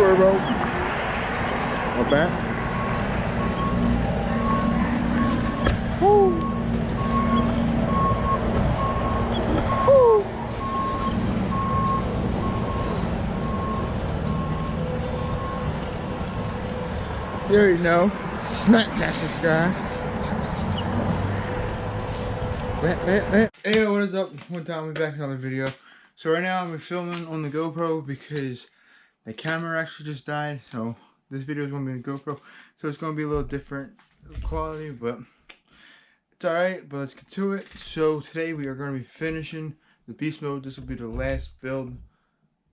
Turbo. Not bad. Woo. Woo. You already know. Smack that subscribe. Hey, what is up? One time we're back in another video. So right now I'm filming on the GoPro because the camera actually just died. So this video is going to be the GoPro. So it's going to be a little different quality, but it's alright. But let's get to it. So today we are going to be finishing the beast mode. This will be the last build.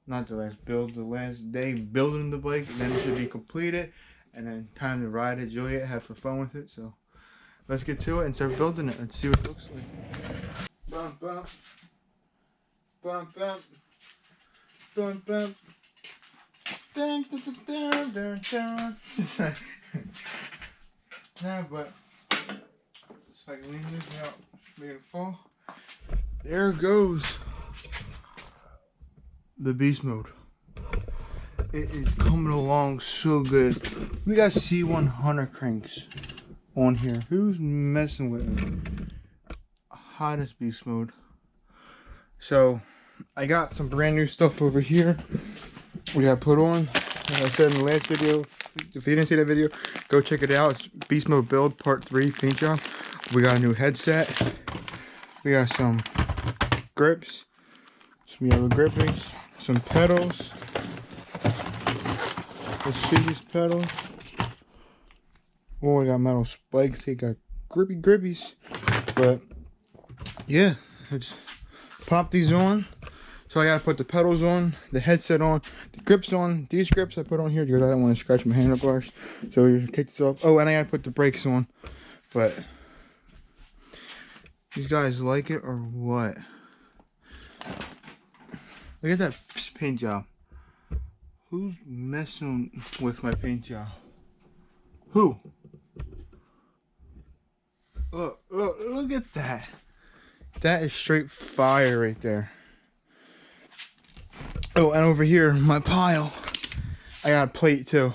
Not the last build, the last day building the bike. And then it should be completed. And then time to ride it, enjoy it, have some fun with it. So let's get to it and start building it. Let's see what it looks like. Bump, bump. Bump, bump. Bump, bump. Dun, dun, dun, dun, dun, dun. Nah, but just like lean this out, make it fall. There goes the beast mode. It is coming along so good. We got C100 cranks on here. Who's messing with me? Hottest beast mode. So I got some brand new stuff over here we got put on. Like I said in the last video, if you didn't see that video, go check it out. It's beast mode build part 3 paint job. We got a new headset. We got some grips, some yellow grippies, some pedals. Let's see these pedals. Oh, we got metal spikes. They got grippies. But yeah, let's pop these on. So I gotta put the pedals on, the headset on, the grips on. These grips I put on here because I don't want to scratch my handlebars. So you take this off. Oh, and I gotta put the brakes on. But these guys like it or what? Look at that paint job. Who's messing with my paint job? Who? Look at that. That is straight fire right there. Oh, and over here, my pile. I got a plate too.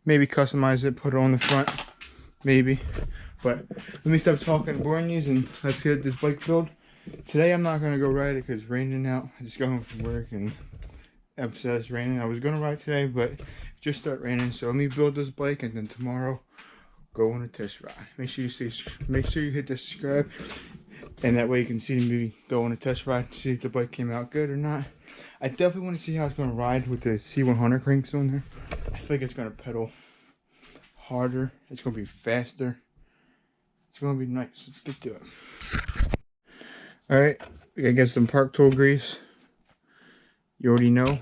Maybe customize it, put it on the front. Maybe. But let me stop talking and boring you and let's get this bike build. Today I'm not going to go ride it because it's raining out. I just got home from work and it's raining. I was going to ride today, but it just started raining. So let me build this bike and then tomorrow go on a test ride. Make sure you hit the subscribe. And that way you can see me go on a test ride, see if the bike came out good or not. I definitely want to see how it's going to ride with the C100 cranks on there. I feel like it's going to pedal harder. It's going to be faster. It's going to be nice. Let's get to it. Alright, we got to get some park tool grease. You already know.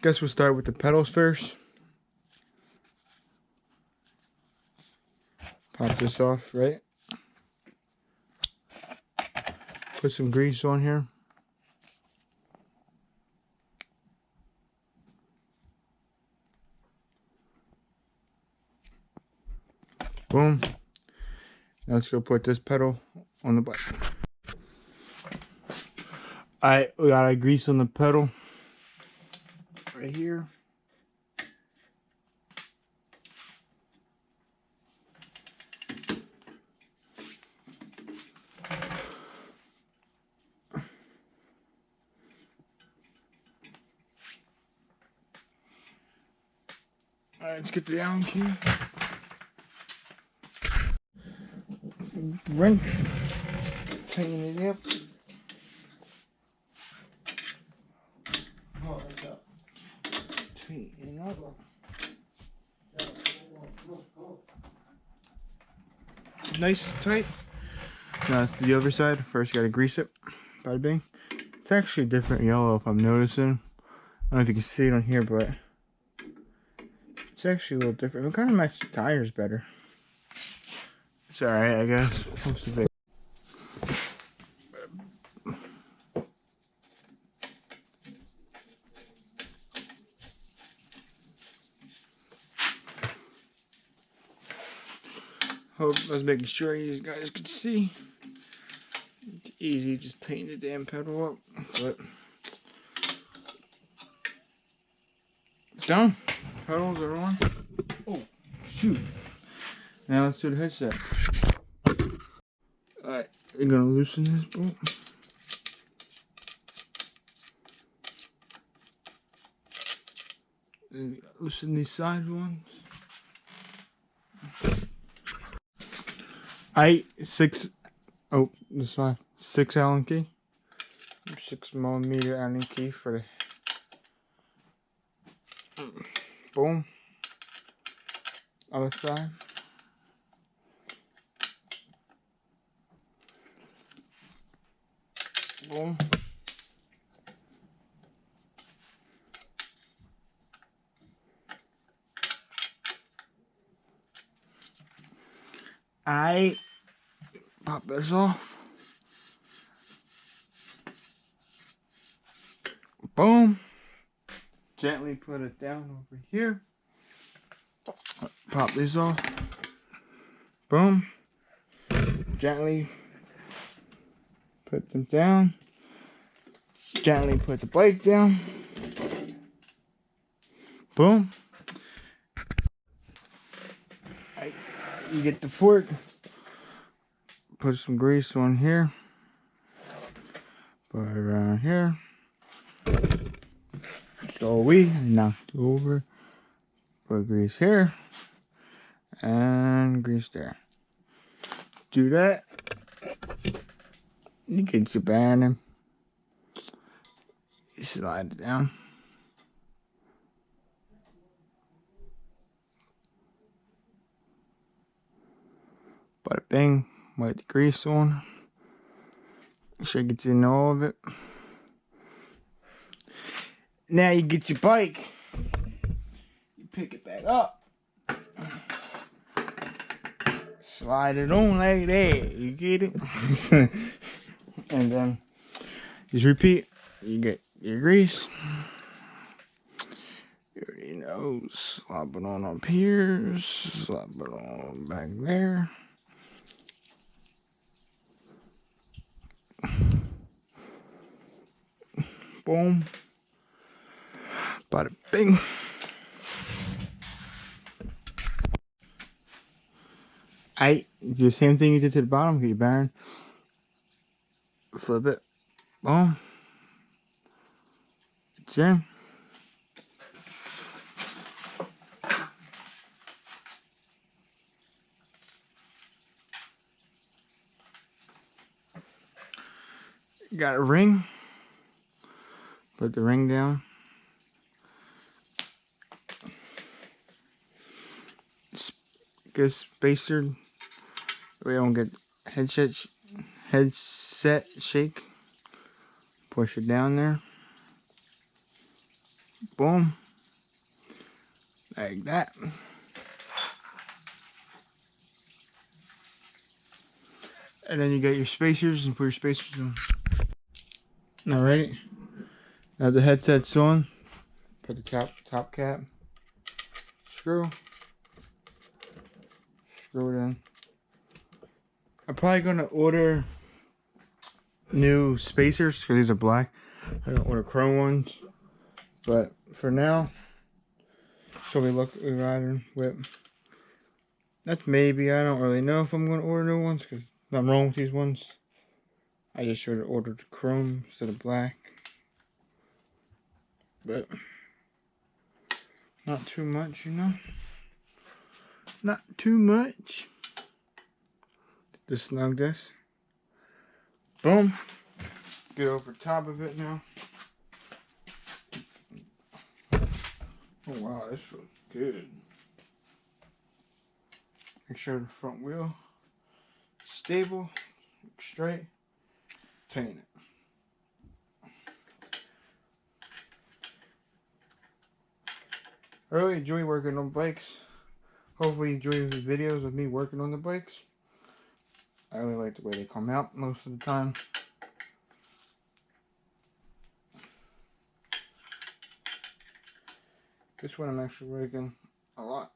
Guess we'll start with the pedals first. Pop this off, right? Put some grease on here. Boom. Now let's go put this pedal on the bike. Alright, we got our grease on the pedal right here. Alright, let's get the Allen key. Ring. Tighten it up. Oh, that's up. Tighten up. Nice and tight. Now that's the other side. First you gotta grease it. Bada bing. It's actually a different yellow if I'm noticing. I don't know if you can see it on here, but it's actually a little different. It kind of matches the tires better. It's alright, I guess. Hope I was making sure you guys could see. It's easy, just tighten the damn pedal up, but Done. Pedals are on. Oh, shoot. Now let's do the headset. Alright, we're gonna loosen this bolt. And loosen these side ones. 6. Oh, this side. 6 Allen key. 6mm Allen key for the. Boom. Other side. Boom. I pop this off. Boom. Gently put it down over here. Pop these off. Boom. Gently put them down. Gently put the bike down. Boom. You get the fork. Put some grease on here. Put it around here. So we knocked over. Put grease here. And grease there. Do that. You get your bearing. You slide it down. Bada bing, with the grease on. Make sure it gets in all of it. Now you get your bike. You pick it back up. Slide it on like that. You get it? And then just repeat. You get your grease. You already know. Slap it on up here. Slap it on back there. Boom. Bada bing. Do the same thing you did to the bottom. Get your bearing. Flip it. Boom. It's in. Got a ring. Put the ring down. Get spacer. We don't get headset shake. Push it down there. Boom. Like that. And then you get your spacers and put your spacers on. Alright. Now the headset's on. Put the top cap. Screw it in. I'm probably gonna order new spacers because these are black. I don't order chrome ones. But for now, so we riding with. That's maybe. I don't really know if I'm gonna order new ones because nothing wrong with these ones. I just should have ordered chrome instead of black. But not too much, you know. Not too much. Just snug this. Boom. Get over top of it now. Oh wow, this feels good. Make sure the front wheel is stable, straight. Tighten it. I really enjoy working on bikes. Hopefully you enjoy the videos of me working on the bikes. I really like the way they come out most of the time. This one I'm actually working a lot.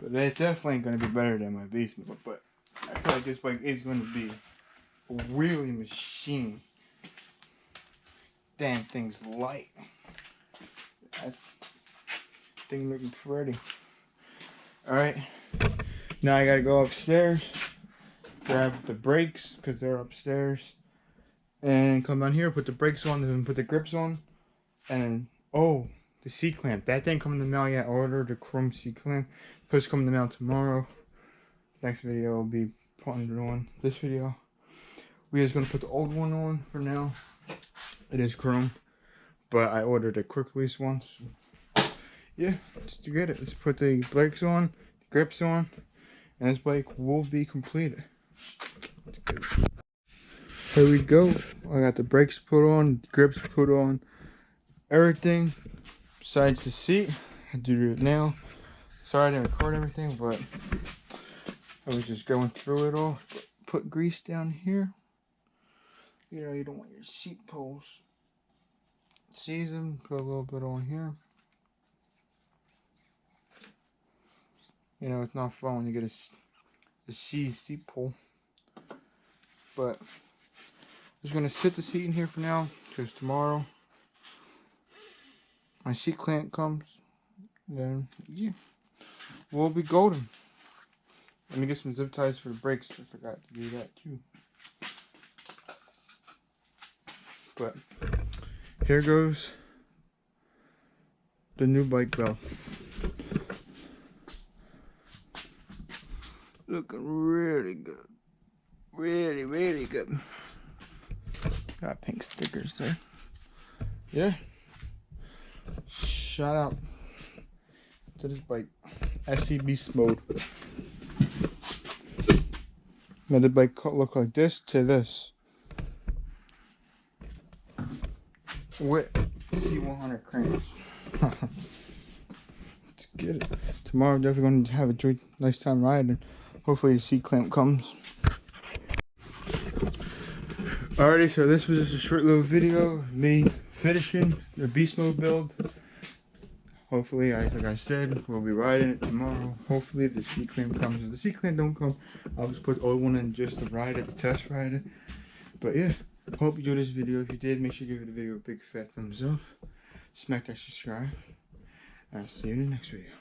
But it's definitely going to be better than my basement. But I feel like this bike is going to be a wheelie machine. Damn thing's light. That thing looking pretty. Alright. Now I gotta go upstairs. Grab the brakes because they're upstairs. And come down here, put the brakes on, then put the grips on. And oh, the C-clamp. That didn't come in the mail yet. I ordered the chrome C-clamp. Supposed to come in the mail tomorrow. Next video will be putting it on. This video, we just gonna put the old one on for now. It is chrome, but I ordered a quick release one. So yeah, just to get it. Let's put the brakes on, the grips on, and this bike will be completed. Here we go. I got the brakes put on, grips put on, everything besides the seat. I do it now. Sorry I didn't record everything, but I was just going through it all. Put grease down here. You know, you don't want your seat poles. Season, put a little bit on here. You know, it's not fun when you get a seized seat pole. But I'm just going to sit the seat in here for now, because tomorrow my seat clamp comes. Then, yeah, we'll be golden. Let me get some zip ties for the brakes. I forgot to do that too. But here goes the new bike belt. Looking really good. Really, really good. Got pink stickers there. Yeah. Shout out to this bike. SC Beast Mode. Made the bike look like this to this. With C100 cranks. Let's get it. Tomorrow I'm definitely going to have a nice time riding. Hopefully the seat clamp comes. Alrighty, so this was just a short little video of me finishing the Beast Mode build. Hopefully, like I said, we'll be riding it tomorrow. Hopefully if the seat clamp comes. If the seat clamp don't come, I'll just put the old one in just to ride it, to test ride it. But yeah. Hope you enjoyed this video. If you did, make sure you give the video a big fat thumbs up. Smack that subscribe. And I'll see you in the next video.